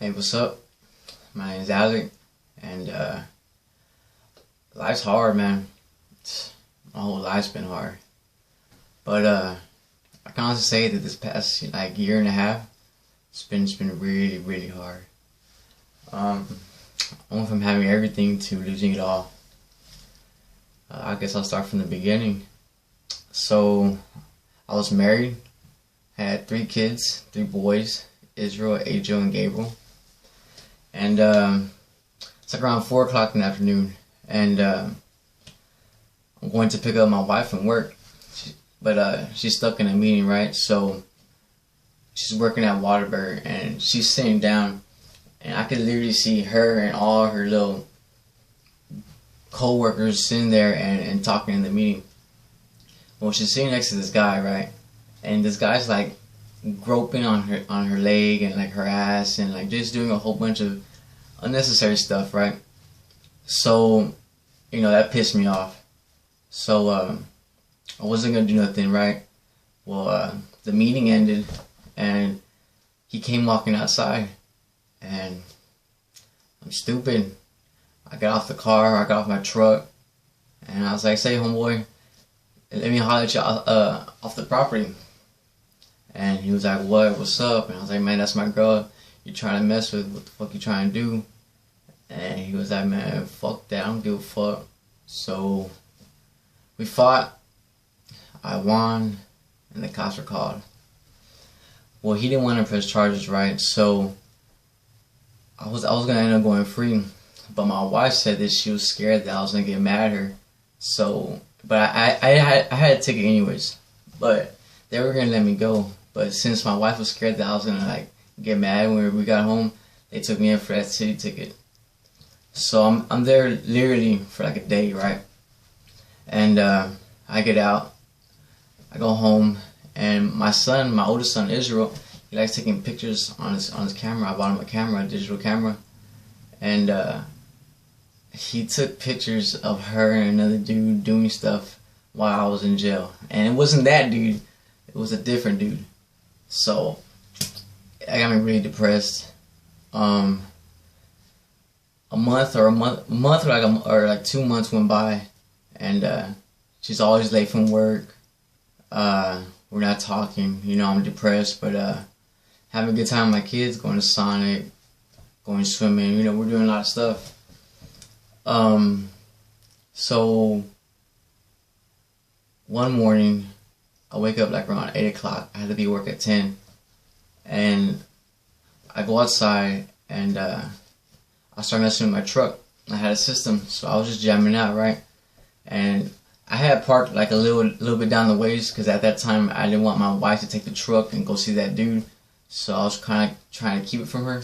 Hey, what's up? My name's Alec, and life's hard, man. My whole life's been hard, but I can honestly say that this past like year and a half, it's been really really hard. Um, I went from having everything to losing it all. I guess I'll start from the beginning. So I was married, had three kids, three boys, Israel, Adriel, and Gabriel, and it's like around 4 o'clock in the afternoon, and I'm going to pick up my wife from work, but she's stuck in a meeting, right? So she's working at Waterbury, and she's sitting down, and I could literally see her and all her little co-workers sitting there and talking in the meeting. Well, she's sitting next to this guy, right? And this guy's like groping on her leg and like her ass and like just doing a whole bunch of unnecessary stuff, right? So, that pissed me off. So, I wasn't gonna do nothing, right? Well, the meeting ended and he came walking outside, and I'm stupid. I got off the car, I got off my truck, and I was like, "Say, homeboy, let me holler at you off the property." And he was like, "What? What's up?" And I was like, "Man, that's my girl you trying to mess with. What the fuck you trying to do?" And he was like, "Man, fuck that. I don't give a fuck." So we fought. I won, and the cops were called. Well, he didn't want to press charges, right? So I was gonna end up going free, but my wife said that she was scared that I was gonna get mad at her. So, but I had a ticket anyways, but they were gonna let me go. But since my wife was scared that I was gonna like get mad when we got home, they took me in for that city ticket. So I'm there literally for like a day, right? And I get out, I go home, and my oldest son Israel, he likes taking pictures on his camera. I bought him a camera, a digital camera, and he took pictures of her and another dude doing stuff while I was in jail. And it wasn't that dude, it was a different dude. So I got me really depressed. A month or like 2 months went by, and she's always late from work. We're not talking. I'm depressed, but having a good time with my kids, going to Sonic, going swimming. We're doing a lot of stuff. So one morning, I wake up like around 8 o'clock. I had to be at work at 10, and I go outside and I start messing with my truck. I had a system, so I was just jamming out, right? And I had parked like a little bit down the ways because at that time I didn't want my wife to take the truck and go see that dude. So I was kind of trying to keep it from her.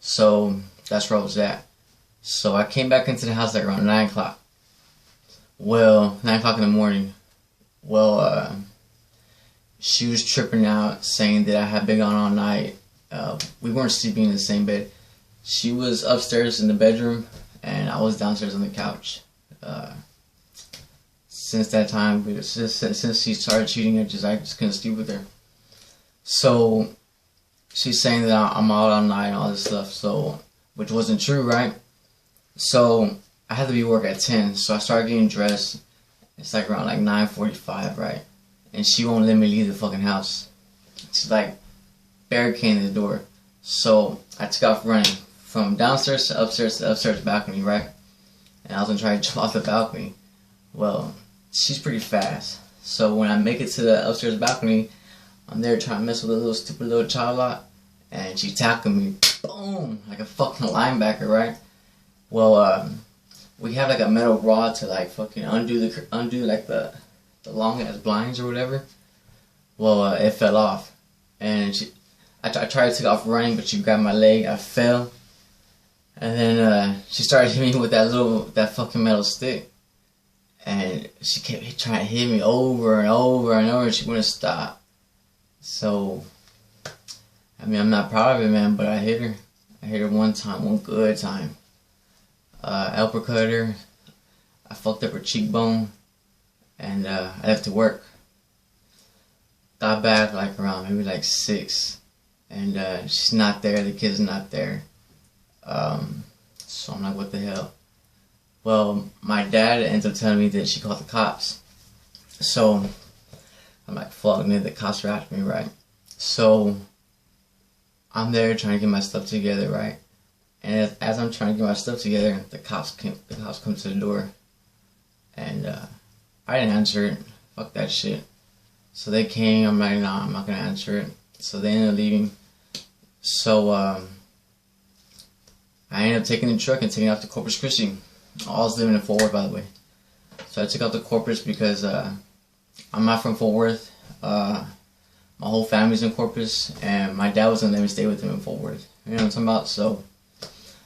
So that's where I was at. So I came back into the house like around 9 o'clock. Well, 9 o'clock in the morning. Well, she was tripping out, saying that I had been gone all night. We weren't sleeping in the same bed. She was upstairs in the bedroom, and I was downstairs on the couch. Since that time, since she started cheating, I just couldn't sleep with her. So she's saying that I'm out all night and all this stuff. So, which wasn't true, right? So I had to be at work at 10. So I started getting dressed. It's like around like 9:45, right? And she won't let me leave the fucking house. She's like barricading the door. So I took off running from downstairs to upstairs balcony, right? And I was gonna try to jump off the balcony. Well, she's pretty fast. So when I make it to the upstairs balcony, I'm there trying to mess with a little stupid little child lot, and she tackled me, boom, like a fucking linebacker, right? Well, we have like a metal rod to like fucking undo like the long ass blinds or whatever. Well, it fell off, and I tried to take off running, but she grabbed my leg. I fell, and then she started hitting me with that fucking metal stick. And she kept trying to hit me over and over and over, and she wouldn't stop. So, I'm not proud of it, man, but I hit her. I hit her one time, one good time. Uppercut her. I fucked up her cheekbone, and I left to work. Got back like around maybe like 6. and she's not there. The kid's not there. So I'm like, what the hell? Well, my dad ends up telling me that she called the cops. So I'm like, fuck, man, the cops are after me, right? So I'm there trying to get my stuff together, right? And as I'm trying to get my stuff together, the cops come to the door, and I didn't answer it. Fuck that shit. So they came. I'm like, nah, I'm not gonna answer it. So they ended up leaving. So I ended up taking the truck and taking it out to Corpus Christi. I was living in Fort Worth, by the way. So I took out the Corpus because I'm not from Fort Worth. My whole family's in Corpus, and my dad was gonna let me stay with him in Fort Worth. You know what I'm talking about? So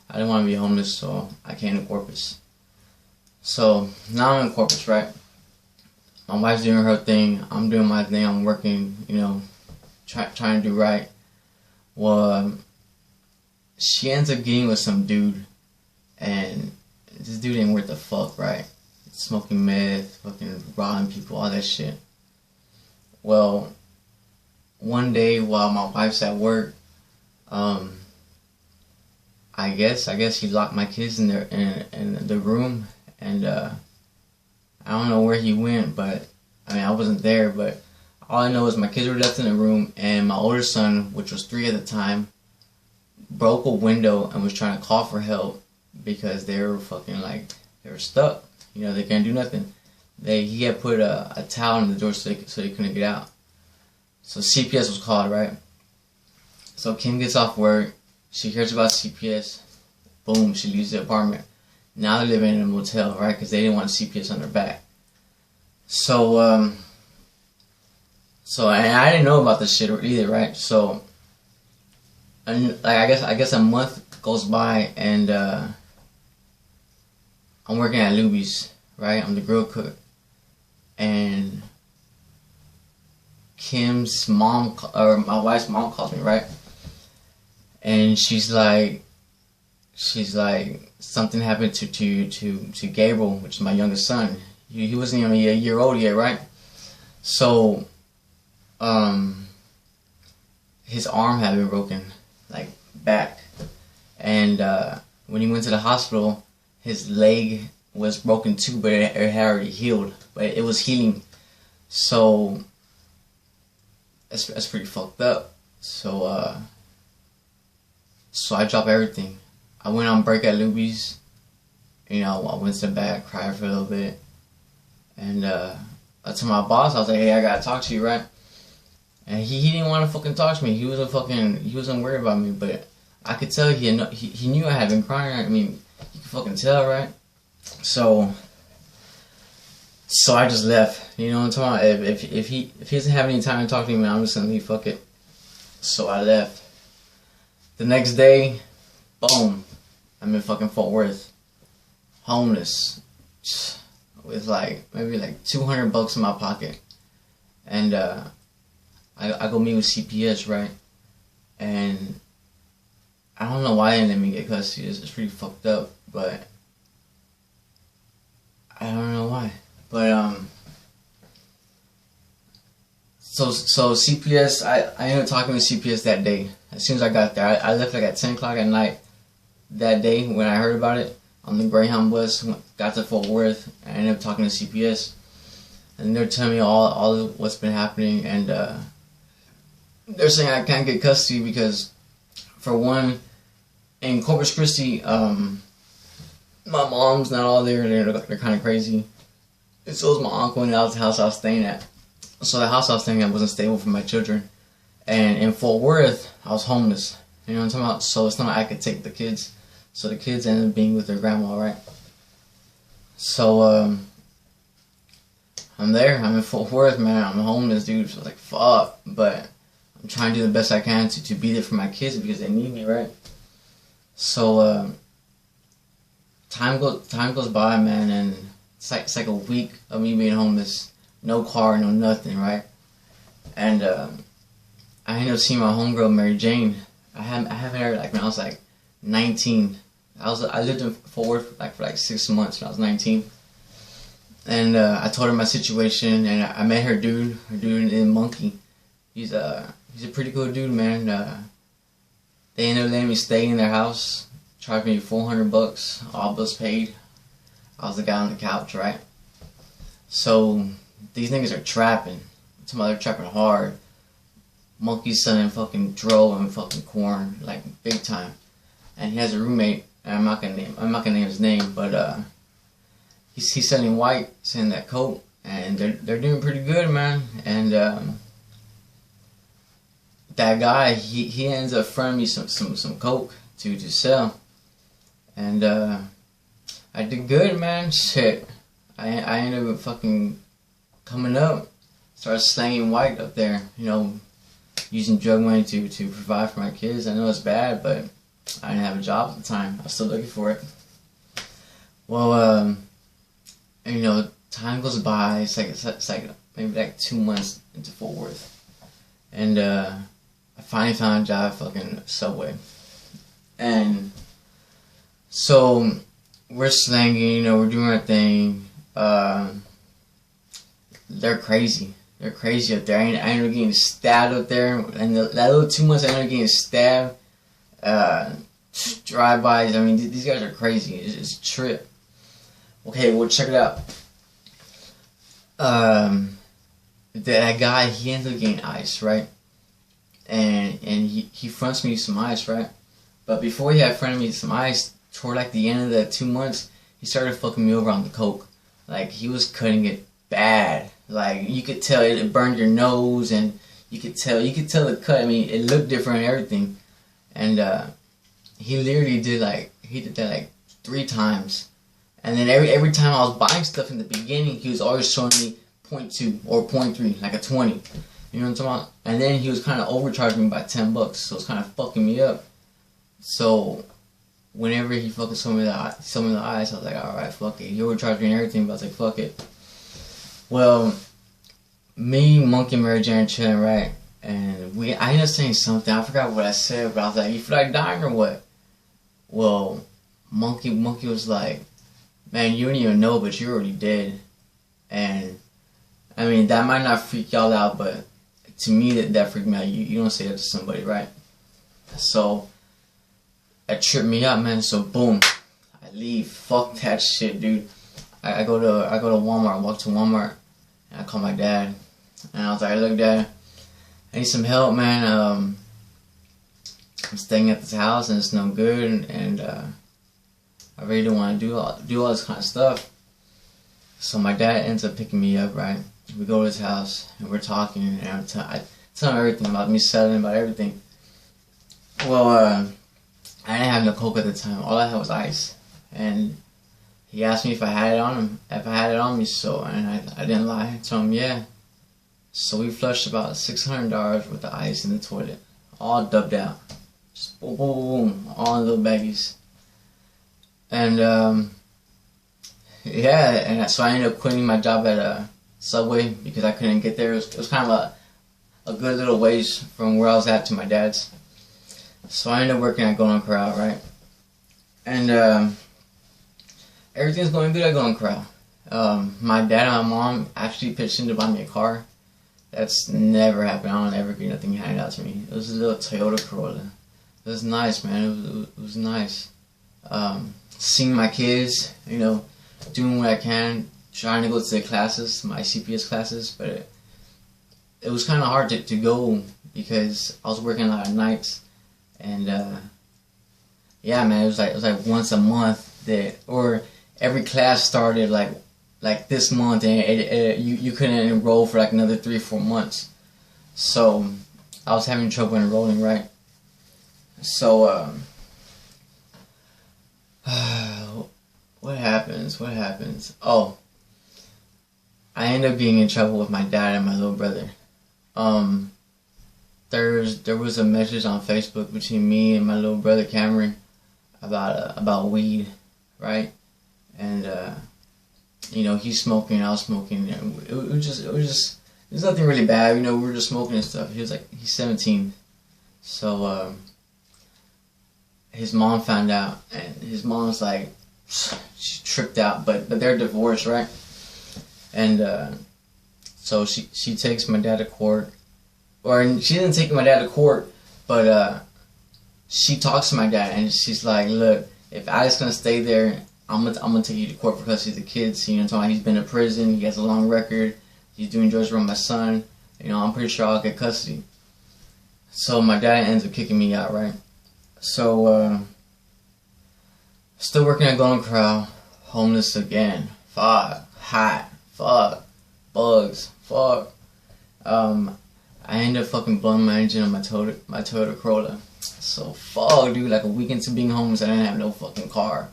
I didn't want to be homeless, so I came to Corpus. So now I'm in Corpus, right? My wife's doing her thing. I'm doing my thing. I'm working, you know, trying to do right. Well, she ends up getting with some dude, and this dude ain't worth the fuck, right? Smoking meth, fucking robbing people, all that shit. Well, one day while my wife's at work, I guess he locked my kids in the room, and I don't know where he went, but I mean I wasn't there, but all I know is my kids were left in the room, and my older son, which was 3 at the time, broke a window and was trying to call for help because they were fucking like, they were stuck. You know, they can't do nothing. He had put a towel on the door so they couldn't get out. So CPS was called, right? So Kim gets off work. She hears about CPS. Boom, she leaves the apartment. Now they're living in a motel, right? Because they didn't want CPS on their back. So, and I didn't know about this shit either, right? So, and like I guess a month goes by, and I'm working at Luby's, right? I'm the grill cook, and Kim's mom, or my wife's mom, calls me, right? And she's like, something happened to Gabriel, which is my youngest son. He wasn't even a year old yet, right? So, his arm had been broken, like back, and when he went to the hospital, his leg was broken too, but it had already healed, but it was healing. So that's pretty fucked up. So I dropped everything. I went on break at Luby's. You know, I went to the back, cried for a little bit, and I told my boss, I was like, "Hey, I gotta talk to you, right?" And he didn't want to fucking talk to me. He wasn't worried about me, but I could tell he knew I had been crying. I mean, you could fucking tell, right? So I just left. You know what I'm talking about? If he doesn't have any time to talk to me, man, I'm just gonna leave. Fuck it. So I left. The next day, boom, I'm in fucking Fort Worth, homeless, with maybe $200 in my pocket, and I go meet with CPS, right? And I don't know why they didn't let me get custody. It's pretty fucked up, but I don't know why. But so CPS, I ended up talking with CPS that day. As soon as I got there, I left at 10 o'clock at night that day when I heard about it on the Greyhound bus. Got to Fort Worth, I ended up talking to CPS, and they're telling me all of what's been happening, and they're saying I can't get custody because, for one, in Corpus Christi, my mom's not all there. They're kind of crazy. And so was my uncle, and that was the house I was staying at. So the house I was staying at wasn't stable for my children. And in Fort Worth, I was homeless. You know what I'm talking about? So it's not like I could take the kids. So the kids ended up being with their grandma, right? So I'm there. I'm in Fort Worth, man. I'm homeless, dude. So I was like, fuck. But I'm trying to do the best I can to be there for my kids because they need me, right? So time goes by, man, and it's like a week of me being homeless, no car, no nothing, right? And I ended up seeing my homegirl Mary Jane. I haven't heard when I was 19. I lived in Fort Worth for 6 months when I was 19, and I told her my situation, and I met her dude named Monkey. He's a pretty cool dude, man. They ended up letting me stay in their house, charged me $400, all bills paid. I was the guy on the couch, right? So these niggas are trapping. They're trapping hard. Monkey's selling fucking dro and fucking corn, like big time. And he has a roommate. And I'm not gonna name his name, but he's selling white, selling that coat, and they're doing pretty good, man. And that guy, he ends up fronting me some coke to sell, and I did good, man. Shit, I ended up fucking coming up, started slanging white up there, you know, using drug money to provide for my kids. I know it's bad, but I didn't have a job at the time. I was still looking for it. Well, you know, time goes by. It's like maybe like 2 months into Fort Worth, and I finally found a job at fucking Subway. And so we're slanging, you know, we're doing our thing. They're crazy. They're crazy up there. I ended up getting stabbed up there. And that little 2 months I ended up getting stabbed. Drive-bys. I mean, these guys are crazy. It's a trip. Okay, well, check it out. That guy, he ended up getting ice, right? And he fronts me some ice, right? But before he had fronted me some ice, toward like the end of the 2 months, he started fucking me over on the coke. Like, he was cutting it bad. Like, you could tell it burned your nose, and you could tell the cut. I mean, it looked different and everything. And he literally did that like 3 times. And then every time I was buying stuff in the beginning, he was always showing me 0.2 or 0.3, like a 20. You know what I'm talking about? And then he was kind of overcharging me by $10, so it's kind of fucking me up. So whenever he fucking sold me the ice, I was like, alright, fuck it. He overcharged me and everything, but I was like, fuck it. Well, me, Monkey, and Mary Jane chilling, right? And I ended up saying something. I forgot what I said, but I was like, you feel like dying or what? Well, Monkey was like, man, you don't even know, but you're already dead. And I mean, that might not freak y'all out, but to me, that freaked me out. You don't say that to somebody, right? So that tripped me out, man. So boom, I leave. Fuck that shit, dude. I go to Walmart. I walk to Walmart, and I call my dad, and I was like, look, Dad, I need some help, man. I'm staying at this house, and it's no good, and I really don't want to do all this kind of stuff. So my dad ends up picking me up, right? We go to his house, and we're talking, and I tell him everything about me selling, about everything. Well, I didn't have no coke at the time. All I had was ice. And he asked me if I had it on me, so, and I didn't lie. I told him, yeah. So we flushed about $600 worth of ice in the toilet. All dubbed out. Just boom, boom, boom, all in little baggies. And, yeah, and so I ended up quitting my job at Subway because I couldn't get there. It was kind of a good little ways from where I was at to my dad's. So I ended up working at Golden Corral, right? And everything's going good at Golden Corral. My dad and my mom actually pitched in to buy me a car. That's never happened. I don't ever get nothing handed out to me. It was a little Toyota Corolla. It was nice, man. It was nice. Seeing my kids, you know, doing what I can, trying to go to the classes, my CPS classes, but it was kind of hard to go because I was working a lot of nights, and yeah, man, it was like once a month or every class started like this month, and you couldn't enroll for like another 3 or 4 months, so I was having trouble enrolling, right? So what happens? Oh, I ended up getting in trouble with my dad and my little brother. There was a message on Facebook between me and my little brother Cameron about weed, right? And you know, he's smoking, I was smoking. It was nothing really bad, you know. We were just smoking and stuff. He's 17, so his mom found out, and his mom's like, she tripped out, but they're divorced, right? And so she takes my dad to court, or she didn't take my dad to court, but she talks to my dad and she's like, look, if Alex gonna stay there, I'm gonna take you to court for custody of the kids. You know what I'm talking about? He's been in prison, he has a long record, he's doing drugs around my son. You know, I'm pretty sure I'll get custody. So my dad ends up kicking me out, right? So, still working at Golden Corral, homeless again. Fuck, hot, fuck, bugs, fuck. I ended up fucking blowing my engine on my Toyota Corolla. So fuck, dude, like a week into being homeless, I didn't have no fucking car.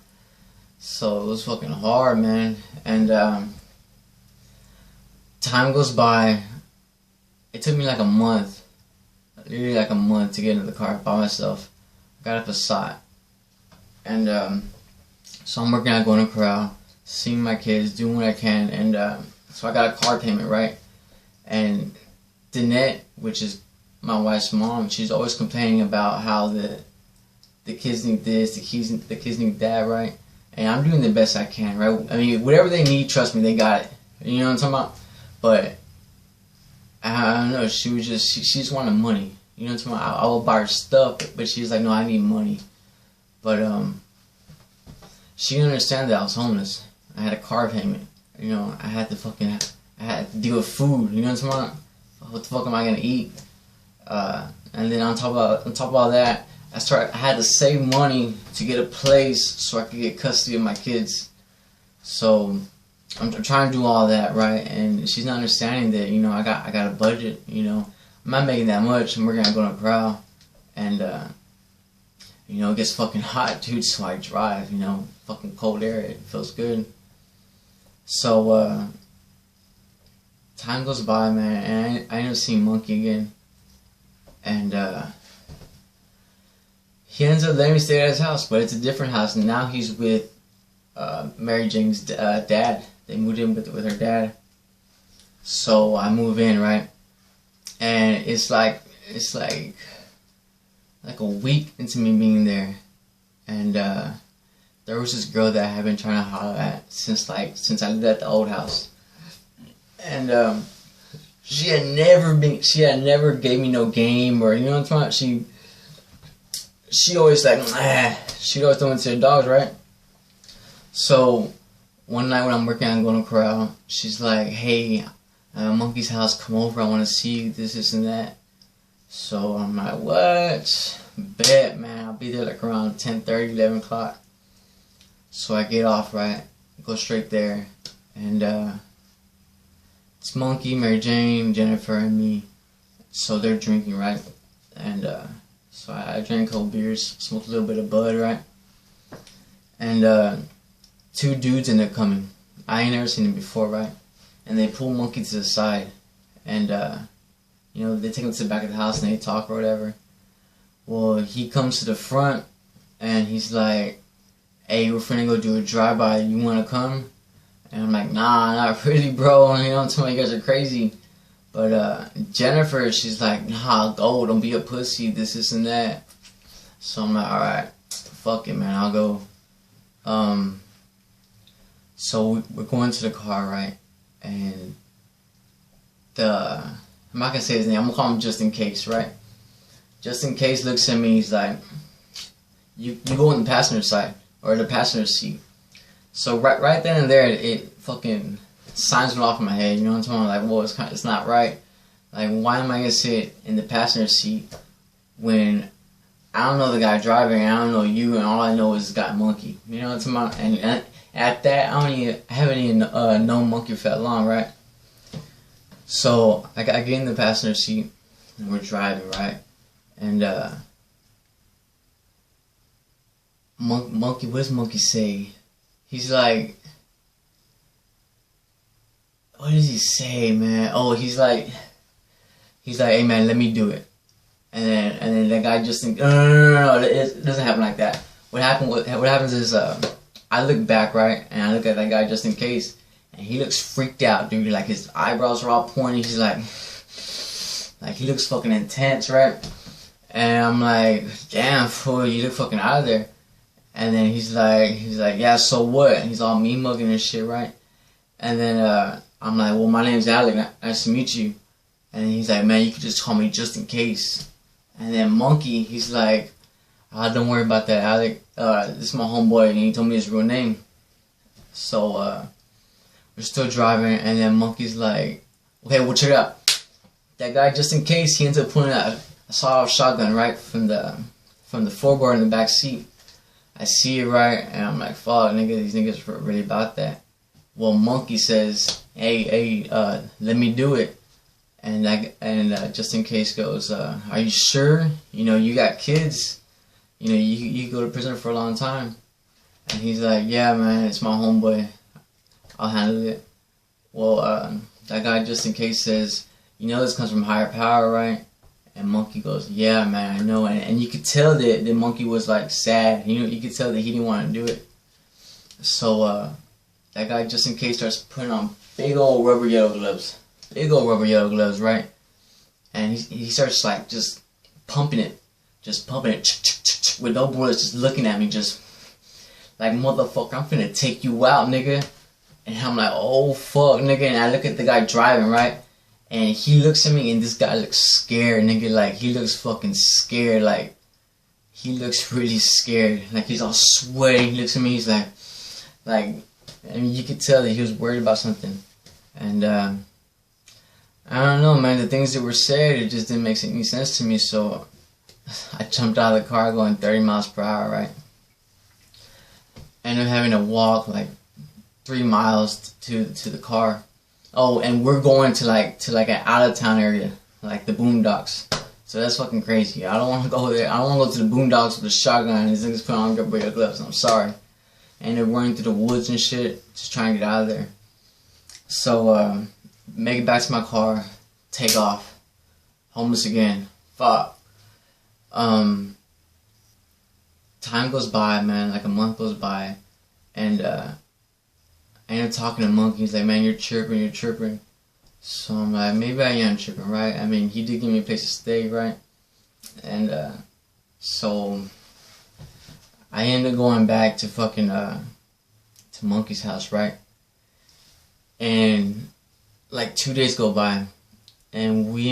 So it was fucking hard, man. And time goes by. It took me like a month, literally like a month to get into the car by myself. Got up a SOT. And so I'm working at Golden Corral, seeing my kids, doing what I can, and so I got a car payment, right? And Danette, which is my wife's mom, she's always complaining about how the kids need this, the kids need that, right? And I'm doing the best I can, right? I mean, whatever they need, trust me, they got it. You know what I'm talking about? But I don't know, she just wanted money. You know what I'm talking about? I will buy her stuff, but she's like, no, I need money. But she didn't understand that I was homeless. I had a car payment. You know, I had to deal with food. You know what I'm talking about? What the fuck am I gonna eat? And then on top of all that, I had to save money to get a place so I could get custody of my kids. So I'm trying to do all that, right? And she's not understanding that, you know, I got a budget. You know, I'm not making that much. I'm working at Golden Corral, and you know, it gets fucking hot, dude. So I drive. You know, fucking cold air. It feels good. So time goes by, man, and I end up seeing Monkey again. And he ends up letting me stay at his house, but it's a different house. And now he's with Mary Jane's dad. They moved in with her dad. So I move in, right? And it's like a week into me being there. And there was this girl that I had been trying to holler at since I lived at the old house. And she had never gave me no game, or, you know what I'm talking about? She always like, she'd always throw into the dogs, right? So one night when I'm working on Golden Corral, she's like, hey, Monkey's house, come over, I want to see you, this and that. So I'm like, what? Bet, man, I'll be there like around 10:30, 11 o'clock. So I get off, right? Go straight there. And it's Monkey, Mary Jane, Jennifer, and me. So they're drinking, right? And so I drank a couple beers, smoked a little bit of bud, right? And two dudes end up coming. I ain't never seen them before, right? And they pull Monkey to the side. And you know, they take him to the back of the house and they talk or whatever. Well, he comes to the front and he's like, hey, we're finna go do a drive-by, you wanna come? And I'm like, nah, not really, bro. You know, I'm telling you guys are crazy. But Jennifer, she's like, nah, go, don't be a pussy, this and that. So I'm like, alright, fuck it, man, I'll go. So we're going to the car, right? And I'm not gonna say his name, I'm gonna call him Just In Case, right? Just In Case looks at me, he's like, you go in the passenger side, or the passenger seat. So right then and there, it fucking signs went off in my head. You know what I'm talking about? Like, well, it's not right. Like, why am I gonna sit in the passenger seat when I don't know the guy driving, and I don't know you, and all I know is this guy Monkey. You know what I'm talking about? And at that, I haven't even known Monkey for that long, right? So I get in the passenger seat, and we're driving, right? And Monkey, what does Monkey say? He's like, what does he say, man? Oh, he's like, hey, man, let me do it. And then that guy just thinks, no, it doesn't happen like that. What happens is, I look back, right, and I look at that guy Just In Case, and he looks freaked out, dude. Like, his eyebrows are all pointy. He's like he looks fucking intense, right? And I'm like, damn, fool, you look fucking out of there. And then he's like, yeah, so what? And he's all mean mugging and shit, right? And then I'm like, well, my name's Alec. Nice to meet you. And he's like, man, you could just call me Just In Case. And then Monkey, he's like, Don't worry about that, Alec. This is my homeboy, and he told me his real name. So, we're still driving, and then Monkey's like, okay, well, check it out. That guy, just in case, he ends up pulling out a sawed-off shotgun, right, from the floorboard in the back seat. I see it, right, and I'm like, fuck, nigga, these niggas are really about that. Well, Monkey says, hey, let me do it. And just in case goes, are you sure? You know, you got kids. You know, you go to prison for a long time. And he's like, yeah, man, it's my homeboy. I'll handle it. Well, that guy, just in case, says, you know this comes from higher power, right? And Monkey goes, yeah, man, I know. And you could tell that the Monkey was, like, sad. You know, you could tell that he didn't want to do it. So, that guy, just in case, starts putting on big old rubber yellow gloves. Big old rubber yellow gloves, right? And he starts, like, just pumping it. Just pumping it. With no bullets, just looking at me, just like, motherfucker, I'm finna take you out, nigga. And I'm like, oh, fuck, nigga. And I look at the guy driving, right? And he looks at me, and this guy looks scared, nigga. Like, he looks fucking scared. Like, he looks really scared. Like, he's all sweating. He looks at me, he's like, I mean, you could tell that he was worried about something. And, I don't know, man. The things that were said, it just didn't make any sense to me. So, I jumped out of the car going 30 miles per hour, right? Ended up having to walk, like, 3 miles to the car. Oh, and we're going to like an out of town area, like the Boondocks. So that's fucking crazy. I don't want to go there. I don't want to go to the Boondocks with a shotgun and these niggas put on rubber gloves. I'm sorry. And they're running through the woods and shit, just trying to get out of there. So make it back to my car, take off, homeless again. Fuck. Time goes by, man. Like a month goes by, and I ended up talking to Monkey. He's like, man, you're tripping. So I'm like, maybe I am tripping, right? I mean, he did give me a place to stay, right? And so I ended up going back to fucking to Monkey's house, right? And like 2 days go by, and we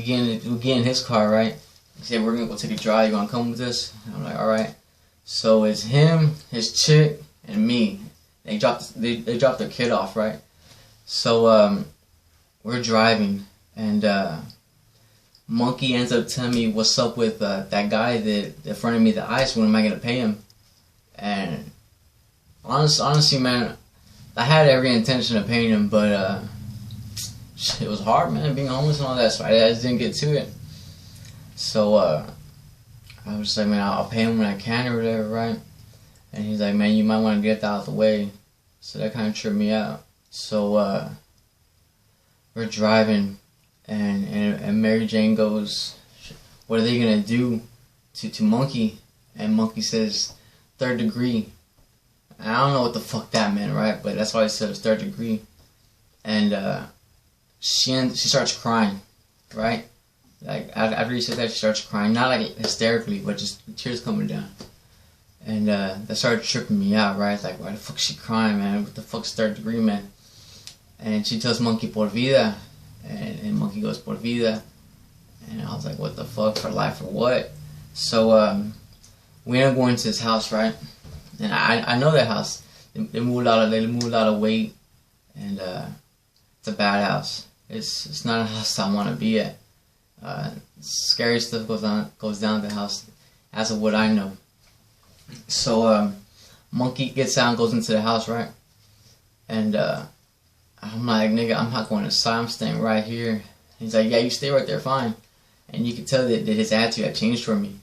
get in his car, right? He said, we're gonna go take a drive. You wanna come with us? And I'm like, all right. So it's him, his chick, and me. They dropped their kid off, right? So we're driving, and Monkey ends up telling me what's up with that guy that fronted me the ice. When am I gonna pay him? And honestly, man, I had every intention of paying him, but it was hard, man, being homeless and all that. So I just didn't get to it. So I was like, man, I'll pay him when I can or whatever, right? And he's like, man, you might want to get that out of the way. So that kind of tripped me out. So we're driving, and Mary Jane goes, what are they going to do to Monkey? And Monkey says, 3rd degree. And I don't know what the fuck that meant, right? But that's why he said it was 3rd degree. And she starts crying, right? Like, after he said that, she starts crying. Not like hysterically, but just tears coming down. And that started tripping me out, right? Like, why the fuck is she crying, man? What the fuck's 3rd degree, man? And she tells Monkey, por vida. And Monkey goes, por vida. And I was like, what the fuck? For life or what? So we ended up going to his house, right? And I know that house. They moved out of weight. And it's a bad house. It's not a house I want to be at. Scary stuff goes down at the house, as of what I know. So Monkey gets out and goes into the house, right? And I'm like, nigga, I'm not going inside. I'm staying right here. He's like, yeah, you stay right there, fine. And you could tell that his attitude had changed for me.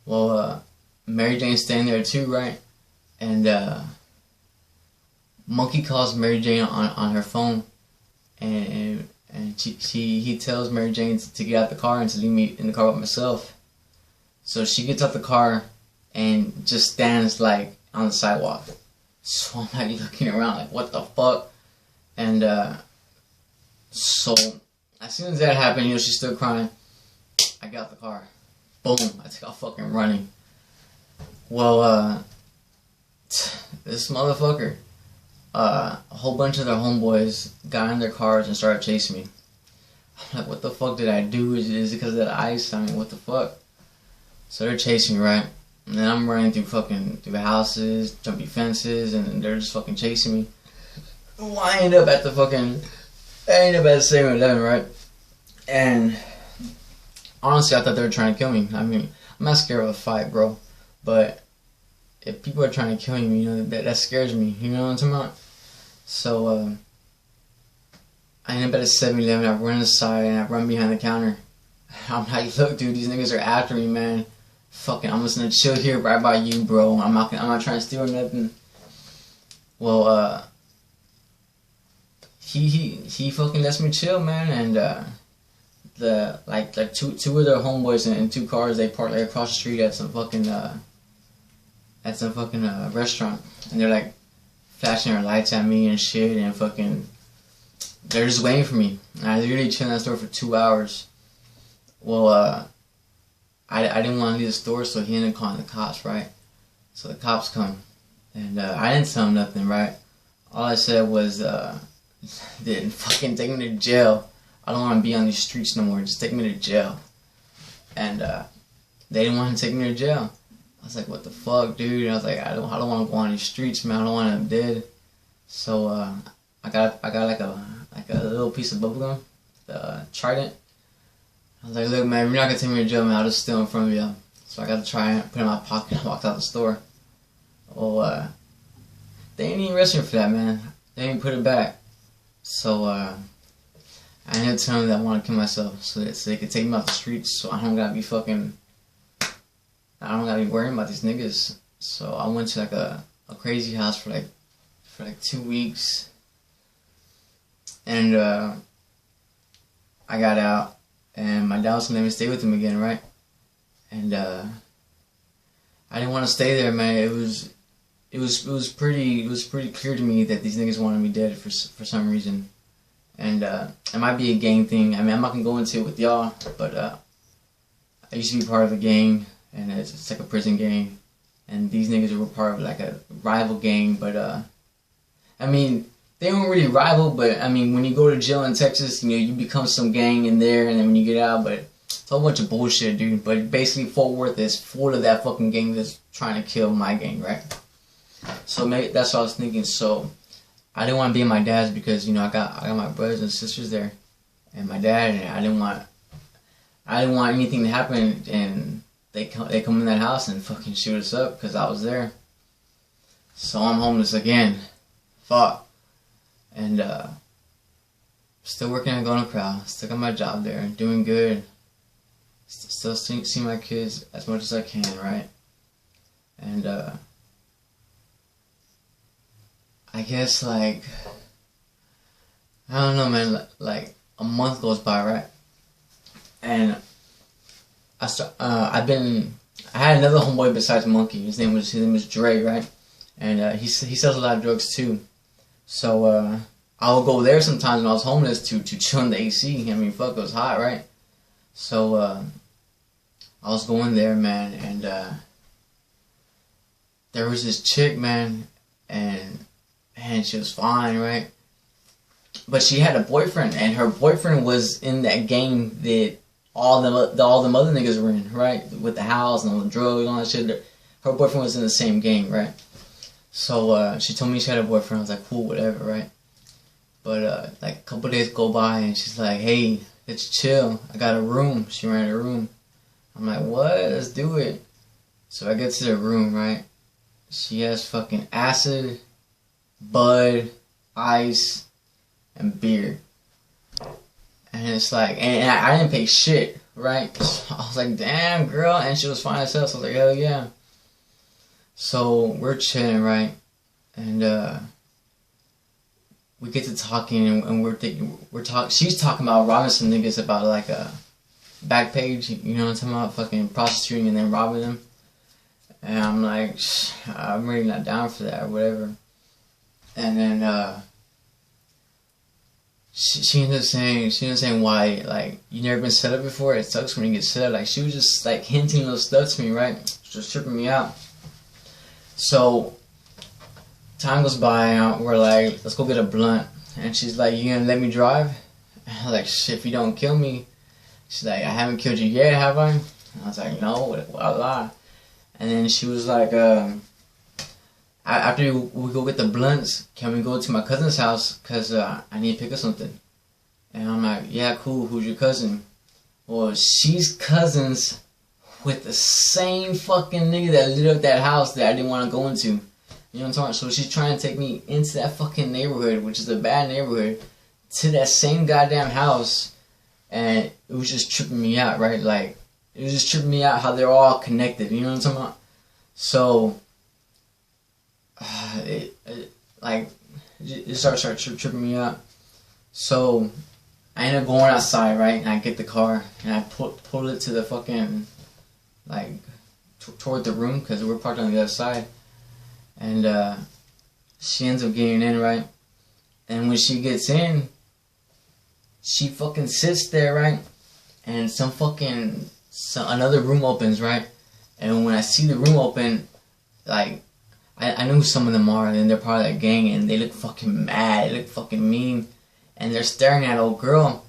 Well, Mary Jane's staying there too, right? And Monkey calls Mary Jane on her phone, and he tells Mary Jane to get out the car and to leave me in the car by myself. So she gets out the car and just stands like on the sidewalk. So I'm like looking around like, what the fuck? And so as soon as that happened, she's still crying. I got the car. Boom, I take off fucking running. Well, this motherfucker, a whole bunch of their homeboys got in their cars and started chasing me. I'm like, what the fuck did I do? Is it because of that ice? I mean, what the fuck? So they're chasing me, right? And then I'm running through houses, jumping fences, and they're just fucking chasing me. Well, I end up at 7-Eleven, right? And honestly, I thought they were trying to kill me. I mean, I'm not scared of a fight, bro. But if people are trying to kill you, you know, that scares me. You know what I'm talking about? So, I end up at 7-Eleven, I run aside, and I run behind the counter. I'm like, look, dude, these niggas are after me, man. Fucking, I'm just gonna chill here right by you, bro. I'm not trying to steal or nothing. Well, he fucking lets me chill, man, and the like two of their homeboys in 2 cars, they parked like across the street at some fucking restaurant, and they're like flashing their lights at me and shit, and fucking they're just waiting for me. And I literally chilled in that store for 2 hours. Well, I didn't want to leave the store, so he ended up calling the cops, right? So the cops come, and I didn't tell him nothing, right? All I said was, "Then fucking take me to jail. I don't want to be on these streets no more. Just take me to jail." And they didn't want to take me to jail. I was like, "What the fuck, dude?" And I was like, "I don't want to go on these streets, man. I don't want to be dead." So I got like a little piece of bubblegum, Trident. I was like, "Look, man, you're not gonna take me to jail, man. I'll just steal in front of you." So I got to try and put it in my pocket and walked out the store. Well, they didn't even arrest me for that, man. They didn't put it back. So I ended up telling them that I want to kill myself so they could take me off the streets, so I don't gotta be worrying about these niggas. So I went to like a crazy house for like 2 weeks, and I got out. And my dad was gonna let me stay with him again, right? And I didn't want to stay there, man. It was pretty clear to me that these niggas wanted me dead for some reason. And it might be a gang thing. I mean, I'm not gonna go into it with y'all, but I used to be part of a gang, and it's like a prison gang. And these niggas were part of like a rival gang, but I mean, they weren't really rival, but I mean, when you go to jail in Texas, you know, you become some gang in there, and then when you get out, but it's a whole bunch of bullshit, dude. But basically, Fort Worth is full of that fucking gang that's trying to kill my gang, right? So maybe that's what I was thinking. So I didn't want to be in my dad's because, you know, I got my brothers and sisters there, and my dad, and I didn't want anything to happen, and they come in that house and fucking shoot us up because I was there. So I'm homeless again. Fuck. And still working at Golden Corral, still got my job there, doing good. Still see my kids as much as I can, right? And I guess like, I don't know, man. Like a month goes by, right? And I had another homeboy besides Monkey. His name was Dre, right? And he sells a lot of drugs too. So I would go there sometimes when I was homeless to chill in the AC. I mean, fuck, it was hot, right? So I was going there, man, and there was this chick, man, and she was fine, right? But she had a boyfriend, and her boyfriend was in that gang that all the other niggas were in, right? With the house and all the drugs and all that shit. Her boyfriend was in the same gang, right? So she told me she had a boyfriend. I was like, cool, whatever, right? But like a couple days go by, and she's like, hey, let's chill. I got a room. She rented a room. I'm like, what? Let's do it. So I get to the room, right? She has fucking acid, bud, ice, and beer. And it's like, and I didn't pay shit, right? I was like, damn, girl. And she was fine as hell, so I was like, hell yeah. So we're chilling, right? And we get to talking, and we're talking. She's talking about robbing some niggas about like a Backpage, you know what I'm talking about? Fucking prostituting and then robbing them. And I'm like, I'm really not down for that or whatever. And then she ended up saying why, like, you never been set up before? It sucks when you get set up. Like, she was just like hinting little stuff to me, right? Just tripping me out. So time goes by, we're like, let's go get a blunt. And she's like, you gonna let me drive? And I was like, shit, if you don't kill me. She's like, I haven't killed you yet, have I? And I was like, no, voila. And then she was like, after we go get the blunts, can we go to my cousin's house? Because I need to pick up something. And I'm like, yeah, cool, who's your cousin? Well, she's cousins with the same fucking nigga that lit up that house that I didn't want to go into. You know what I'm talking about? So she's trying to take me into that fucking neighborhood, which is a bad neighborhood, to that same goddamn house. And it was just tripping me out, right? Like, it was just tripping me out how they're all connected. You know what I'm talking about? So, it started tripping me out. So, I end up going outside, right? And I get the car and I pull it to the fucking, like, toward the room because we're parked on the other side. And she ends up getting in, right? And when she gets in, she fucking sits there, right? And another room opens, right? And when I see the room open, like, I know who some of them are, and they're part of that gang, and they look fucking mad, they look fucking mean. And they're staring at old girl.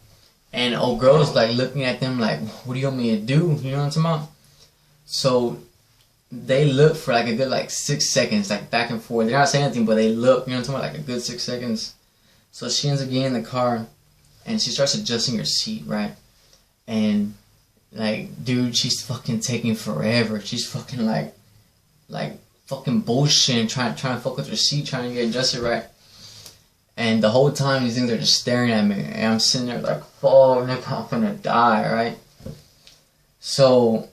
And old girl's like looking at them like, what do you want me to do? You know what I'm talking about? So they look for like a good like 6 seconds, like back and forth. They're not saying anything, but they look, you know what I'm talking about? Like a good 6 seconds. So she ends up getting in the car and she starts adjusting her seat, right? And like, dude, she's fucking taking forever. She's fucking like fucking bullshit, trying to fuck with her seat, trying to get adjusted right. And the whole time these things are just staring at me, and I'm sitting there like, oh, nigga, I'm gonna die, right? So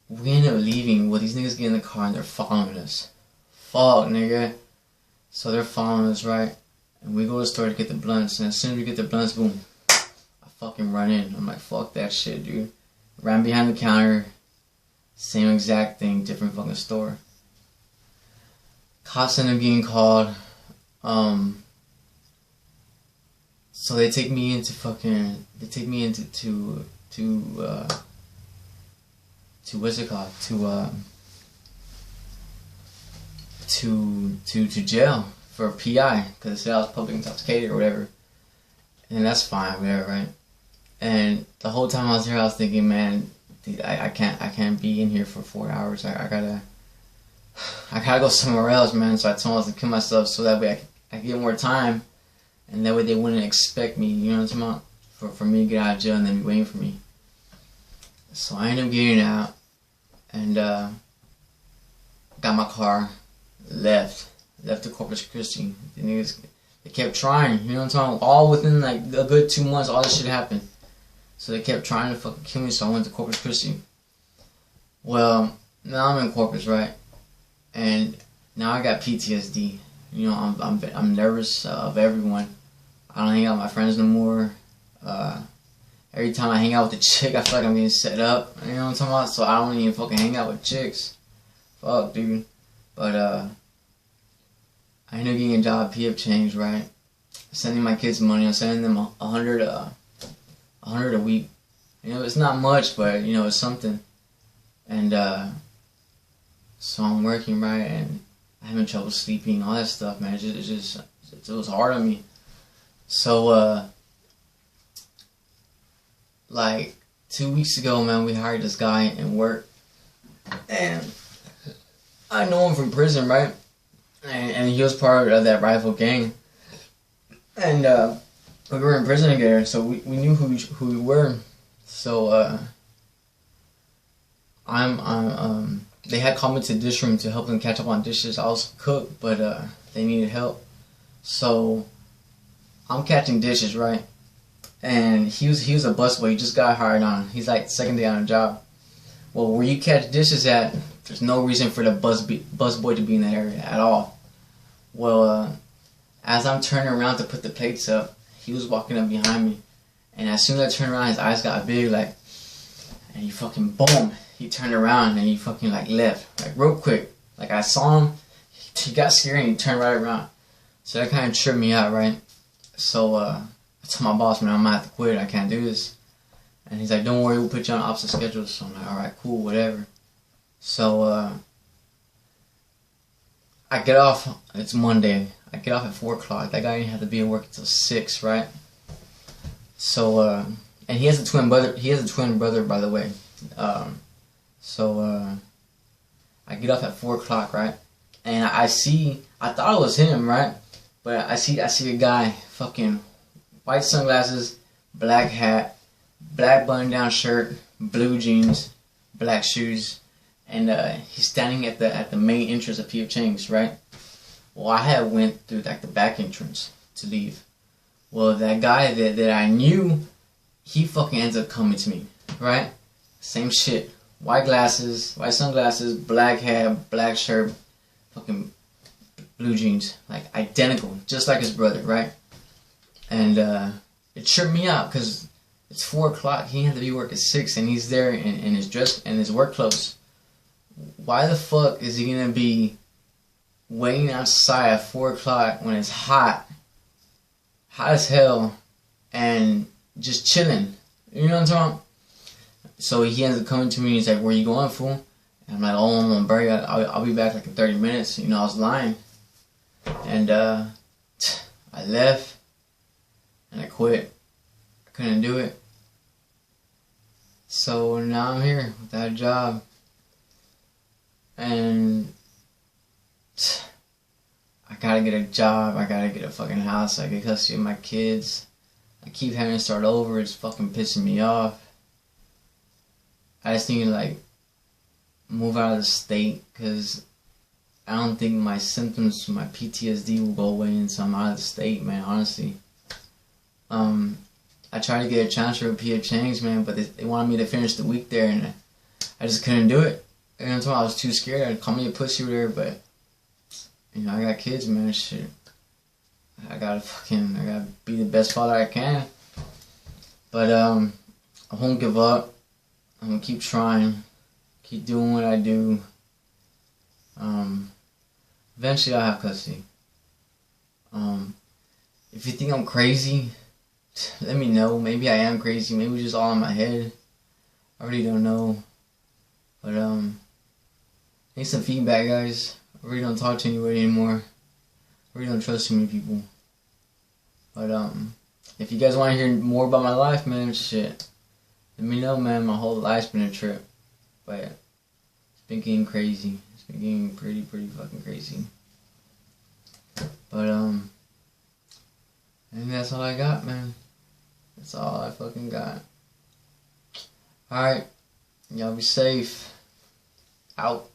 we end up leaving. Well, these niggas get in the car and they're following us. Fuck, nigga. So they're following us, right? And we go to the store to get the blunts, and as soon as we get the blunts, boom, I fucking run in. I'm like, fuck that shit, dude. Ran behind the counter, same exact thing, different fucking store. Cops end up getting called. So they take me into what's it called? To jail for PI, because they said I was public intoxicated or whatever. And that's fine, whatever, right? And the whole time I was here, I was thinking, man, I can't be in here for 4 hours. I gotta go somewhere else, man. So I told myself to kill myself so that way I could get more time, and that way they wouldn't expect me, you know what I'm talking about? For me to get out of jail and then be waiting for me. So I ended up getting out, and got my car, left to Corpus Christi. The niggas, they kept trying, you know what I'm talking about? All within like a good 2 months, all this shit happened. So they kept trying to fucking kill me, so I went to Corpus Christi. Well, now I'm in Corpus, right? And now I got PTSD. You know, I'm nervous of everyone. I don't hang out with my friends no more. Every time I hang out with a chick, I feel like I'm getting set up. You know what I'm talking about? So I don't even fucking hang out with chicks. Fuck, dude. But I ended up getting a job at PF Change, right? Sending my kids money. I'm sending them $100 a week. You know, it's not much, but you know, it's something. And so I'm working, right, and I'm having trouble sleeping, all that stuff, man. It was hard on me. So like 2 weeks ago, man, we hired this guy in work, and I know him from prison, right? And he was part of that rival gang, and we were in prison together, so we knew who we were. So they had called me to the dish room to help them catch up on dishes. I was cook, but they needed help. So I'm catching dishes, right? And he was a busboy. He just got hired on. He's like second day on the job. Well, where you catch dishes at, there's no reason for the busboy to be in that area at all. Well, as I'm turning around to put the plates up, he was walking up behind me. And as soon as I turned around, his eyes got big, like, and he fucking boom. He turned around and he fucking like left, like real quick. Like I saw him, he got scared and he turned right around. So that kind of tripped me out, right? So I told my boss, man, I'm gonna have to quit. I can't do this. And he's like, don't worry, we'll put you on opposite schedules. So I'm like, alright, cool, whatever. So I get off, it's Monday. I get off at 4 o'clock. That guy didn't have to be at work until 6, right? So and he has a twin brother, by the way. Um, so I get up at 4 o'clock, right? And I see, I thought it was him, right? But I see a guy, fucking white sunglasses, black hat, black button-down shirt, blue jeans, black shoes, and he's standing at the main entrance of P.F. Chang's, right? Well, I had went through like the back entrance to leave. Well, that guy that I knew, he fucking ends up coming to me, right? Same shit. White glasses, white sunglasses, black hat, black shirt, fucking blue jeans. Like, identical. Just like his brother, right? And it tripped me out because it's 4 o'clock. He had to be work at 6 and he's there in his dress and his work clothes. Why the fuck is he gonna be waiting outside at 4 o'clock when it's hot as hell, and just chilling? You know what I'm talking about? So he ends up coming to me and he's like, "Where you going, fool?" And I'm like, "Oh, I'm on break. I'll be back like in 30 minutes. You know, I was lying. And I left and I quit. I couldn't do it. So now I'm here without a job. And I gotta get a job. I gotta get a fucking house. I get custody of my kids. I keep having to start over. It's fucking pissing me off. I just need to like move out of the state because I don't think my symptoms from my PTSD will go away until I'm out of the state, man, honestly. I tried to get a transfer with P.F. Chang's, man, but they wanted me to finish the week there and I just couldn't do it. And until I was too scared. I'd call me a pussy there, but you know, I got kids, man, shit. I gotta be the best father I can. But I won't give up. I'm gonna keep trying, keep doing what I do. Eventually I'll have custody. If you think I'm crazy, let me know. Maybe I am crazy. Maybe it's just all in my head. I really don't know. But need some feedback, guys. I really don't talk to anybody anymore. I really don't trust too many people. But if you guys want to hear more about my life, man, shit, let me know, man. My whole life's been a trip. But it's been getting crazy. It's been getting pretty fucking crazy. But I think that's all I got, man. That's all I fucking got. Alright. Y'all be safe. Out.